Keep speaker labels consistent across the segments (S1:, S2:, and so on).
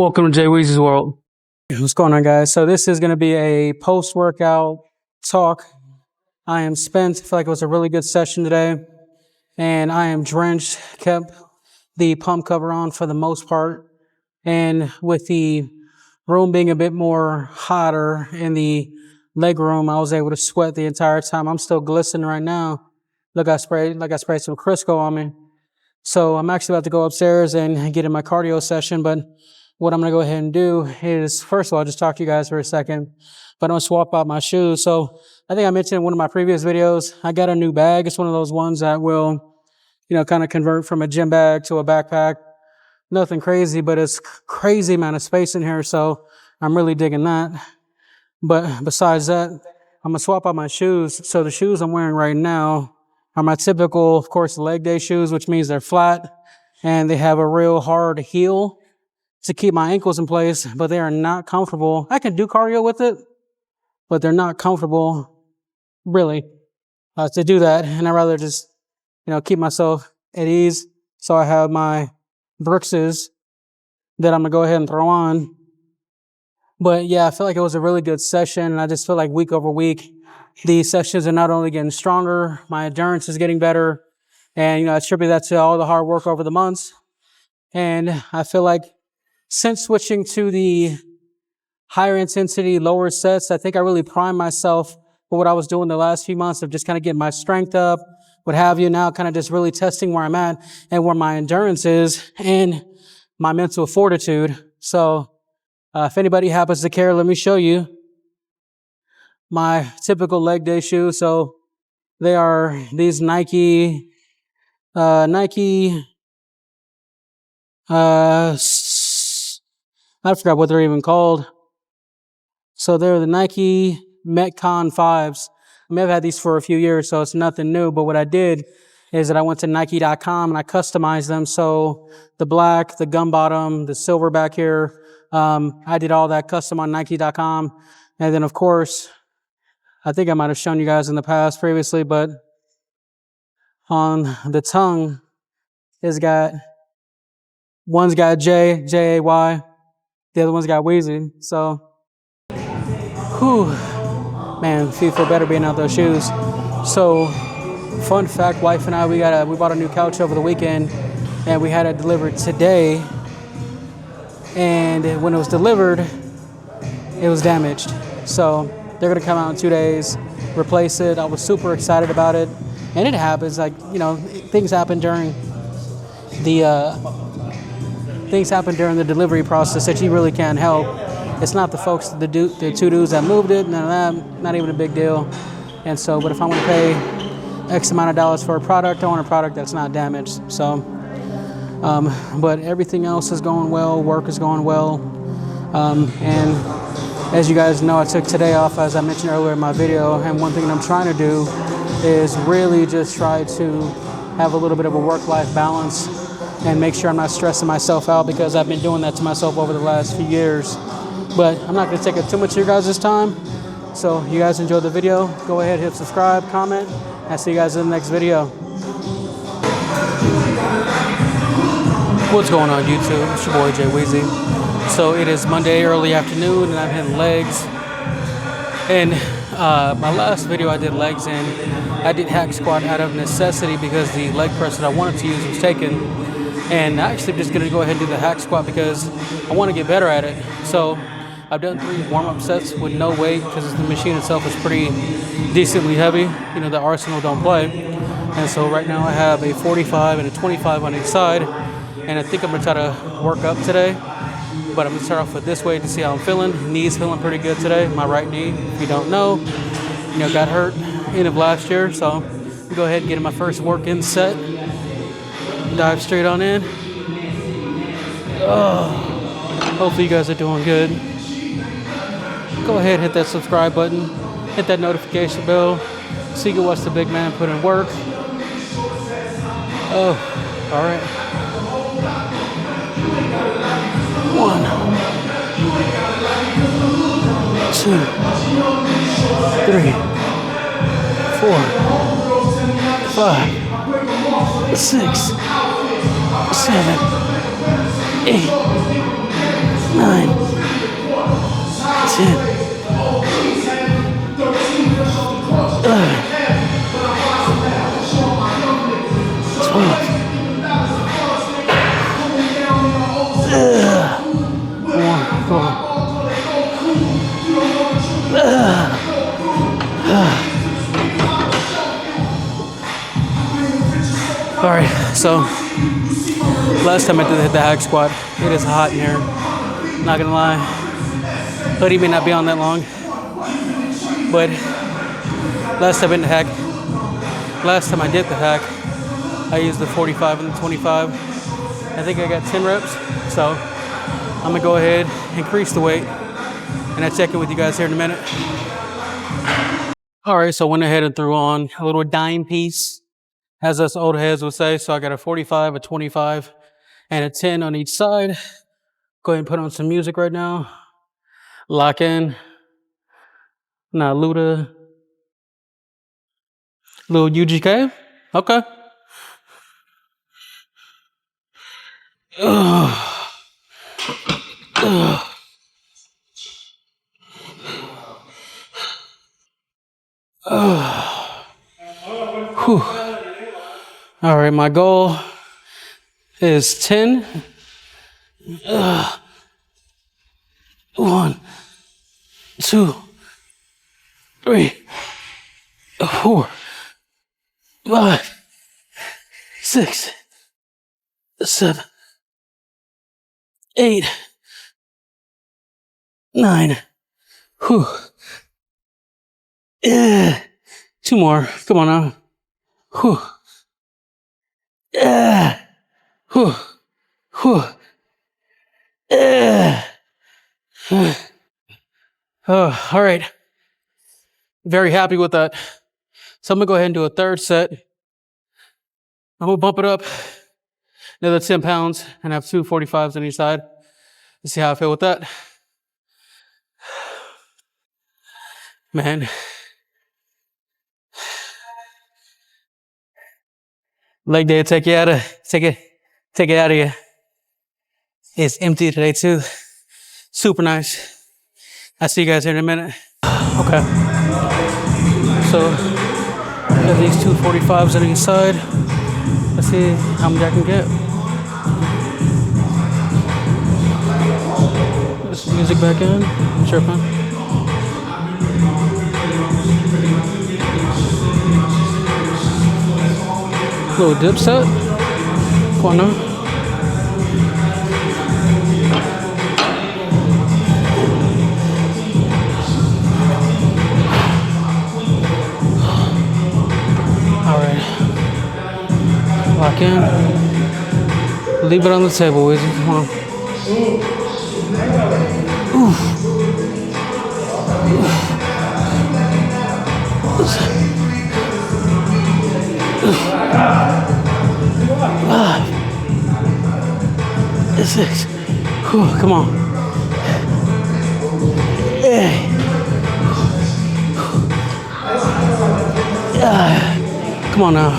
S1: Welcome to Jay Weezy's World.
S2: What's going on, guys? So this is going to be a post-workout talk. I am spent. I feel like it was a really good session today. And I am drenched. Kept the pump cover on for the most part. And with the room being a bit more hotter in the leg room, I was able to sweat the entire time. I'm still glistening right now. Look, I sprayed some Crisco on me. So I'm actually about to go upstairs and get in my cardio session, but what I'm going to go ahead and do is, first of all, just talk to you guys for a second, but I'm going to swap out my shoes. So I think I mentioned in one of my previous videos, I got a new bag. It's one of those ones that will, kind of convert from a gym bag to a backpack. Nothing crazy, but it's crazy amount of space in here. So I'm really digging that. But besides that, I'm going to swap out my shoes. So the shoes I'm wearing right now are my typical, of course, leg day shoes, which means they're flat and they have a real hard heel to keep my ankles in place, but they are not comfortable. I can do cardio with it, but they're not comfortable, really, to do that. And I'd rather just, keep myself at ease. So I have my Brookses that I'm going to go ahead and throw on. But yeah, I feel like it was a really good session. And I just feel like week over week, these sessions are not only getting stronger, my endurance is getting better. And, I attribute that to all the hard work over the months. And I feel like since switching to the higher intensity, lower sets, I think I really primed myself for what I was doing the last few months of just kind of getting my strength up, what have you. Now kind of just really testing where I'm at and where my endurance is and my mental fortitude. So if anybody happens to care, let me show you my typical leg day shoes. So they are these Nike, I forgot what they're even called. So they're the Nike Metcon 5s. I may have had these for a few years, so it's nothing new. But what I did is that I went to Nike.com and I customized them. So the black, the gum bottom, the silver back here, I did all that custom on Nike.com. And then, of course, I think I might have shown you guys in the past previously, but on the tongue, one's got J-A-Y. The other one's got Weezy. So, man, feel better being out those shoes. So, fun fact, wife and I, we bought a new couch over the weekend, and we had it delivered today. And when it was delivered, it was damaged. So they're gonna come out in 2 days, replace it. I was super excited about it, and it happens. Like things happen during the delivery process that you really can't help. It's not the folks, the two dudes that moved it, none of that, not even a big deal. And so, but if I'm going to pay X amount of dollars for a product, I want a product that's not damaged. So, but everything else is going well, work is going well. And as you guys know, I took today off, as I mentioned earlier in my video, and one thing that I'm trying to do is really just try to have a little bit of a work-life balance and make sure I'm not stressing myself out, because I've been doing that to myself over the last few years. But I'm not going to take up too much of your guys' time. So you guys enjoyed the video. Go ahead, hit subscribe, comment. I'll see you guys in the next video.
S1: What's going on, YouTube? It's your boy Jay Weezy. So it is Monday early afternoon and I'm hitting legs. And my last video I did legs in, I did hack squat out of necessity because the leg press that I wanted to use was taken. And I'm actually just going to go ahead and do the hack squat because I want to get better at it. So I've done 3 warm-up sets with no weight because the machine itself is pretty decently heavy. The Arsenal don't play. And so right now I have a 45 and a 25 on each side. And I think I'm going to try to work up today. But I'm going to start off with this weight to see how I'm feeling. Knee's feeling pretty good today. My right knee, if you don't know, got hurt end of last year. So I'll go ahead and get in my first work-in set. Dive straight on in. Hopefully you guys are doing good. Go ahead, hit that subscribe button, hit that notification bell so you can watch the big man put in work. Oh, all right. 1, 2, 3, 4, 5, 6, 7, 8,
S2: 9, 10, 11, 12. One, come on. All right, so last time I did the hack squat, it is hot in here. Not gonna lie, hoodie may not be on that long, but last time I did the hack, I used the 45 and the 25. I think I got 10 reps, so I'm gonna go ahead, increase the weight, and I'll check in with you guys here in a minute. All right, so I went ahead and threw on a little dime piece, as us old heads would say. So I got a 45, a 25, and a 10 on each side. Go ahead and put on some music right now. Lock in. Now, Luda. Little UGK. Okay. Whew. All right, my goal is 10. 1, 2, 3, 4, 5, 6, 7, 8, 9. Whew. Yeah. 2 more. Come on now. Whew. Yeah. Whew. Whew. Yeah. Oh, all right. Very happy with that. So I'm gonna go ahead and do a third set. I'm gonna bump it up another 10 pounds and have 2 45s on each side. Let's see how I feel with that. Man. Leg day take it out of you. It's empty today too. Super nice. I'll see you guys here in a minute. Okay. So got these 2 45s on each side. Let's see how much I can get. Put some music back in. I'm tripping. Little dip set. Come on now. Lock in. Leave it on the table, Wizzy. Come on. Oof. Five. 6. Whew, come on. 8. Come on now.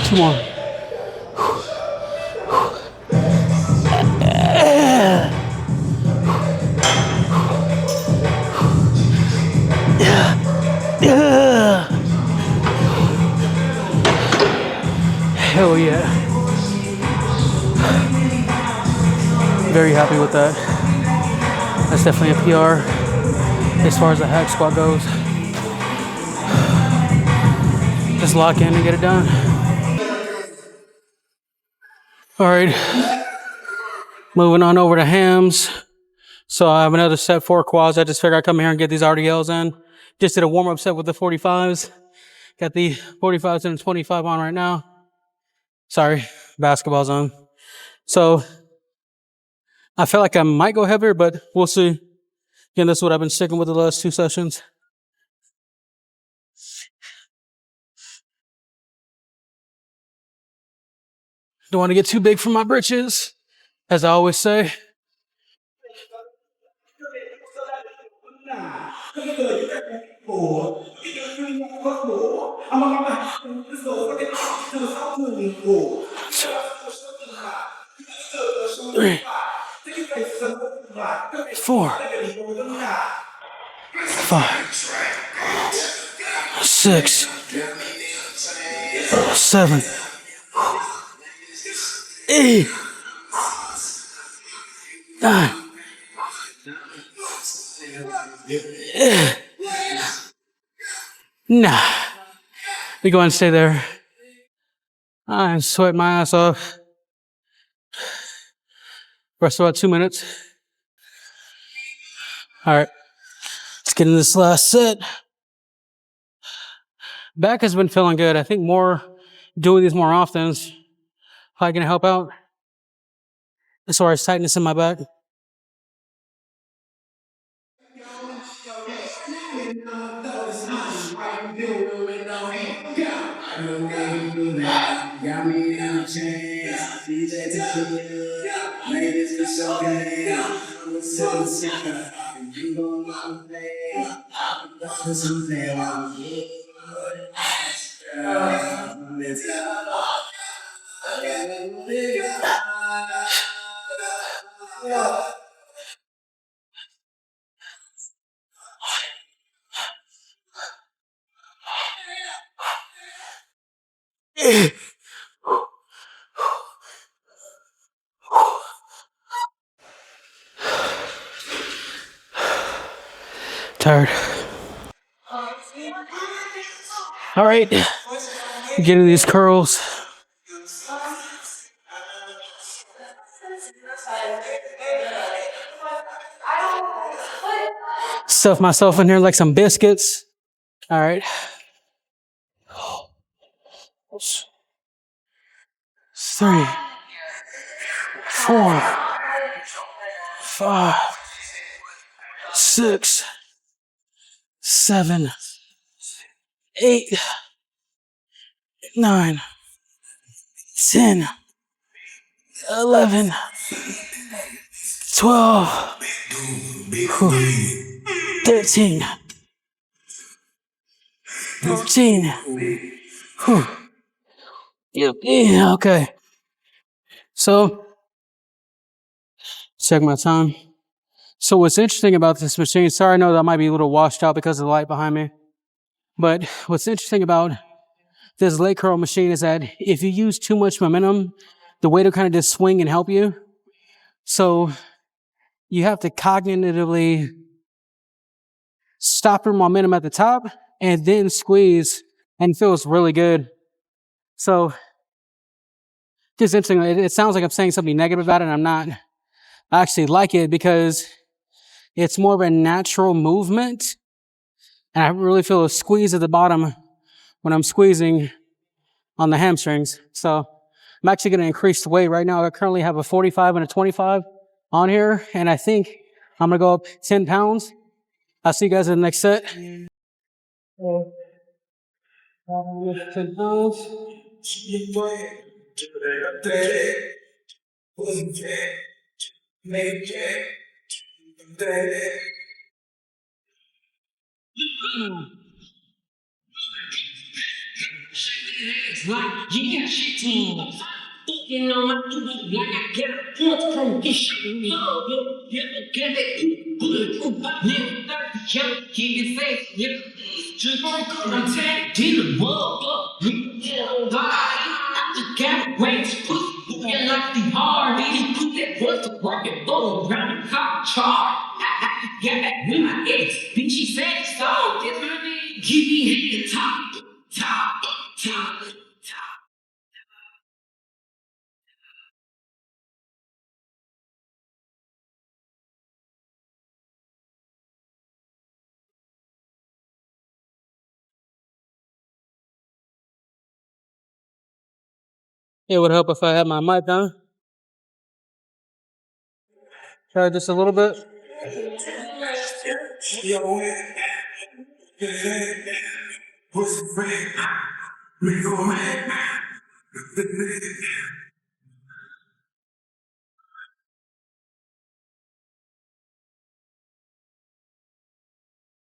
S2: 2 more. Hell yeah. Very happy with that. That's definitely a PR as far as the hack squat goes. Just lock in and get it done. All right, moving on over to hams. So I have another set 4 quads. I just figured I'd come here and get these RDLs in. Just did a warm-up set with the 45s. Got the 45s and the 25 on right now. Sorry, basketball's on. So I feel like I might go heavier, but we'll see. Again, that's what I've been sticking with the last 2 sessions. Don't want to get too big for my britches, as I always say.
S1: 4, 5, 6, 7, 8, 9. Nah. We go and stay there. I sweat my ass off. Rest about 2 minutes. All right. Let's get in this last set. Back has been feeling good. I think doing these more often is probably going to help out as far as tightness in my back. Tired. All right. Get into these curls. Stuff myself in here like some biscuits. All right. 3, 4, 5, 6, 7, 8, 9, 10, 11, 12, 13, 14. Yeah, okay. So, check my time. So what's interesting about this machine, sorry I know that might be a little washed out because of the light behind me, but what's interesting about this leg curl machine is that if you use too much momentum, the weight will kind of just swing and help you. So you have to cognitively stop your momentum at the top and then squeeze, and it feels really good. So just interesting. It sounds like I'm saying something negative about it, and I'm not. I actually like it because it's more of a natural movement, and I really feel a squeeze at the bottom when I'm squeezing on the hamstrings. So I'm actually going to increase the weight right now. I currently have a 45 and a 25 on here, and I think I'm going to go up 10 pounds. I'll see you guys in the next set. 10 pounds. Like, yeah, shit, thinking on my feet like I got points from this shit. Yeah, get it. Bulletproof, live 30, young, king and face, yeah. Just I'm tagged in the mug, I just got ways, pussy, looking like the hard, need to put that voice to work and go around the cop chart. Yeah, that with my ex, bitch, she said so, that's my name. Give me the top, top, top. It would help if I had my mic on. Try just a little bit.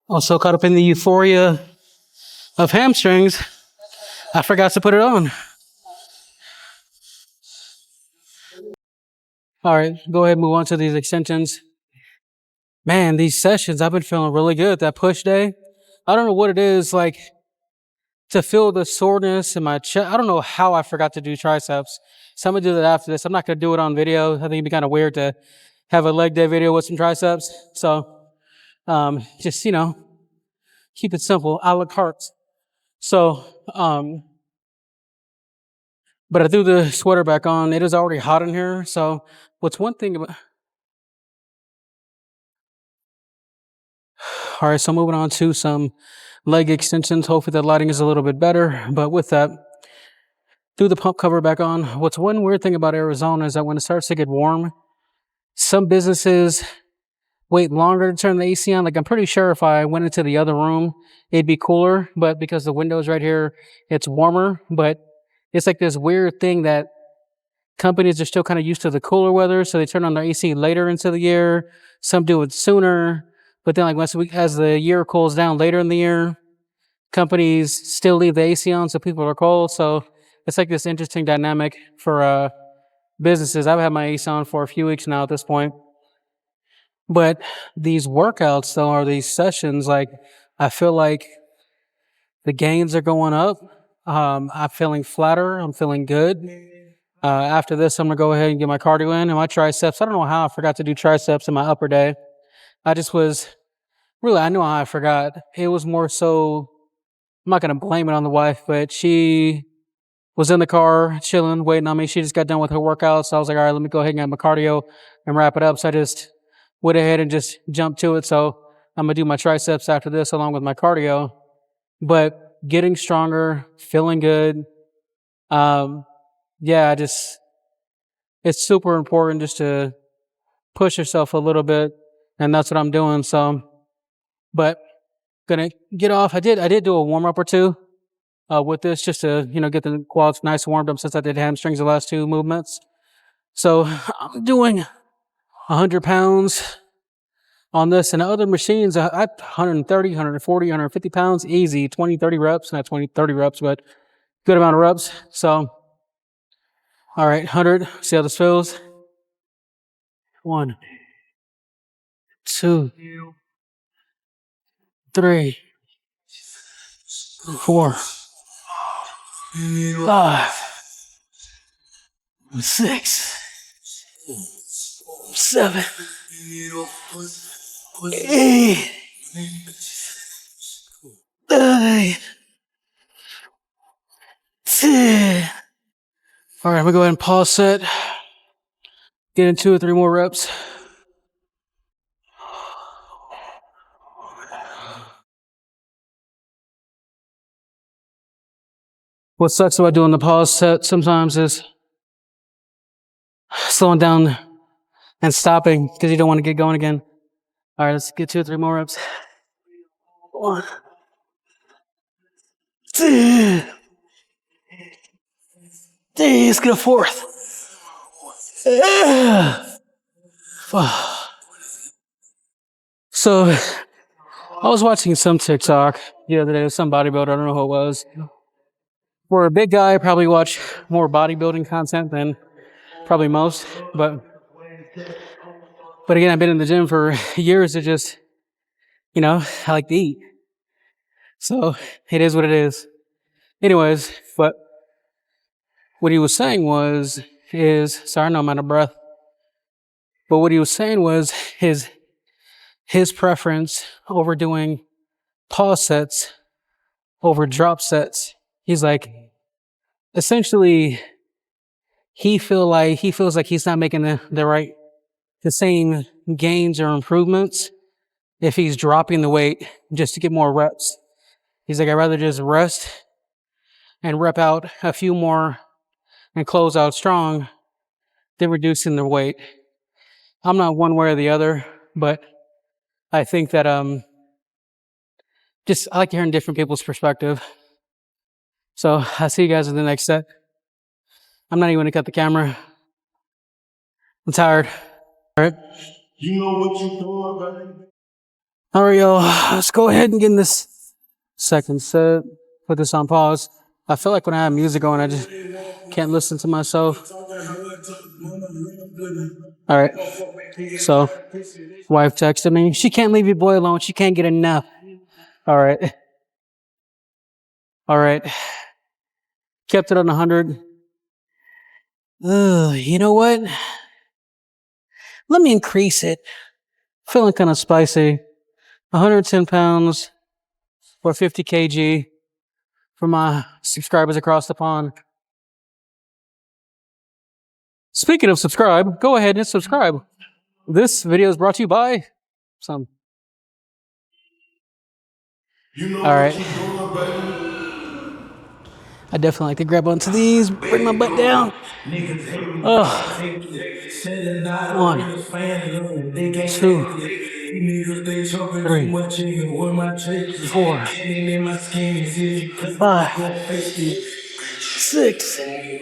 S1: Also caught up in the euphoria of hamstrings, I forgot to put it on. All right, go ahead and move on to these extensions.
S2: man, these sessions, I've been feeling really good. That push day, I don't know what it is, like to feel the soreness in my chest. I don't know how I forgot to do triceps. So I'm gonna do that after this. I'm not gonna do it on video. I think it'd be kind of weird to have a leg day video with some triceps. So just keep it simple, a la carte. So but I threw the sweater back on. It is already hot in here. So what's one thing about all right, so moving on to some leg extensions. Hopefully the lighting is a little bit better. But with that, threw the pump cover back on. What's one weird thing about Arizona is that when it starts to get warm, some businesses wait longer to turn the AC on. Like I'm pretty sure if I went into the other room, it'd be cooler. But because the window's right here, it's warmer. But it's like this weird thing that companies are still kind of used to the cooler weather, so they turn on their AC later into the year. Some do it sooner. But then, like as the year cools down later in the year, companies still leave the AC on so people are cold. So it's like this interesting dynamic for businesses. I've had my AC on for a few weeks now at this point. But these workouts, though, or these sessions, like I feel like the gains are going up. I'm feeling flatter. I'm feeling good. After this, I'm gonna go ahead and get my cardio in and my triceps. I don't know how I forgot to do triceps in my upper day. I just was really, I know how I forgot. It was more so, I'm not gonna blame it on the wife, but she was in the car chilling, waiting on me. She just got done with her workout. So I was like, all right, let me go ahead and get my cardio and wrap it up. So I just went ahead and just jumped to it. So I'm gonna do my triceps after this along with my cardio. But getting stronger, feeling good. Yeah, it's super important just to push yourself a little bit. And that's what I'm doing. So, but gonna get off. I did do a warm up or two with this just to, get the quads nice and warmed up since I did hamstrings the last two movements. So I'm doing 100 pounds on this and other machines. I 130, 140, 150 pounds, easy, 20, 30 reps, not 20, 30 reps, but good amount of reps. So, all right, 100, see how this feels. 1, 2, 3, 4, 5, 6, 7, 8, 9, 10. All right, I'm gonna go ahead and pause set. Get in 2 or 3 more reps. What sucks about doing the pause set sometimes is slowing down and stopping because you don't want to get going again. All right, let's get 2 or 3 more reps. 1, 2, 3, let's get a 4th. So I was watching some TikTok the other day with some bodybuilder, I don't know who it was. For a big guy, I probably watch more bodybuilding content than probably most, but again, I've been in the gym for years to just, I like to eat. So it is what it is. Anyways, but what he was saying sorry, I know I'm out of breath, but what he was saying was his preference over doing pause sets over drop sets. He's like, essentially, he feels like he's not making the same gains or improvements if he's dropping the weight just to get more reps. He's like, I'd rather just rest and rep out a few more and close out strong than reducing the weight. I'm not one way or the other, but I think that I like hearing different people's perspective. So I'll see you guys in the next set. I'm not even gonna cut the camera. I'm tired. All right. You know what you're doing, baby. All right, y'all. Let's go ahead and get in this second set. Put this on pause. I feel like when I have music going, I just can't listen to myself. All All right. So, wife texted me. She can't leave your boy alone. She can't get enough. All right. All right. Kept it on 100. Ugh, you know what? Let me increase it. Feeling kind of spicy. 110 pounds or 50 kg for my subscribers across the pond. Speaking of subscribe, go ahead and subscribe. This video is brought to you by some. All right. I definitely like to grab onto these, bring my butt down. Oh. 1, 2, 3, 4, 5, 6, 8.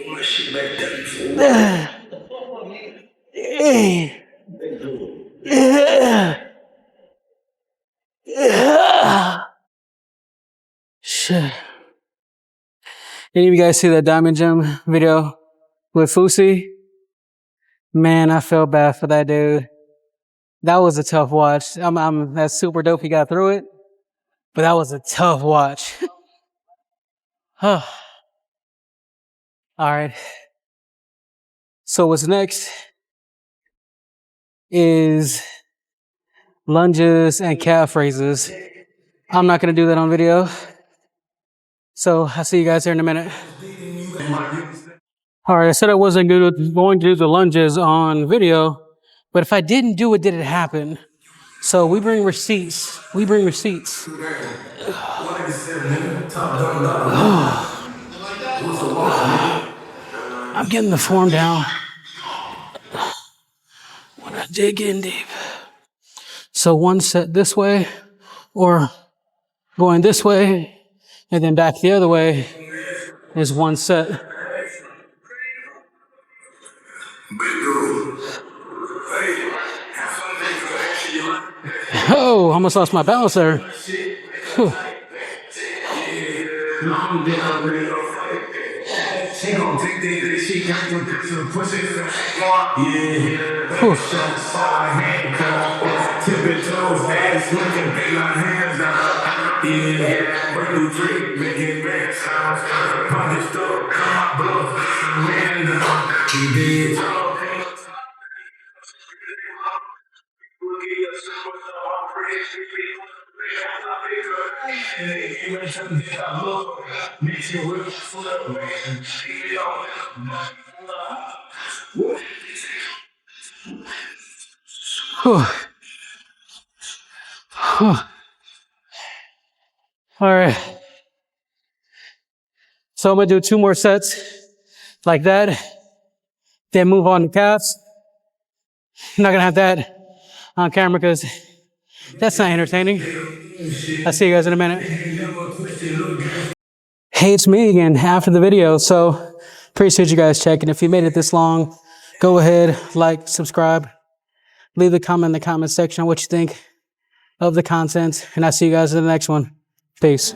S2: Shit. Any of you guys see that Diamond Gym video with Fusi? Man, I felt bad for that dude. That was a tough watch. That's super dope he got through it, but that was a tough watch. All right. So what's next is lunges and calf raises. I'm not going to do that on video. So I'll see you guys here in a minute. All right, I said I wasn't going to do the lunges on video, but if I didn't do it, did it happen? So we bring receipts. We bring receipts. I'm getting the form down. When I dig in deep. So one set this way, or going this way, and then back the other way is one set. Oh, almost lost my balance there. Whew. All right. So I'm going to do 2 more sets like that, then move on to calves. I'm not going to have that on camera because that's not entertaining. I'll see you guys in a minute. Hey, it's me again after the video. So appreciate you guys checking. If you made it this long, go ahead, like, subscribe, leave a comment in the comment section on what you think of the content, and I'll see you guys in the next one. Peace.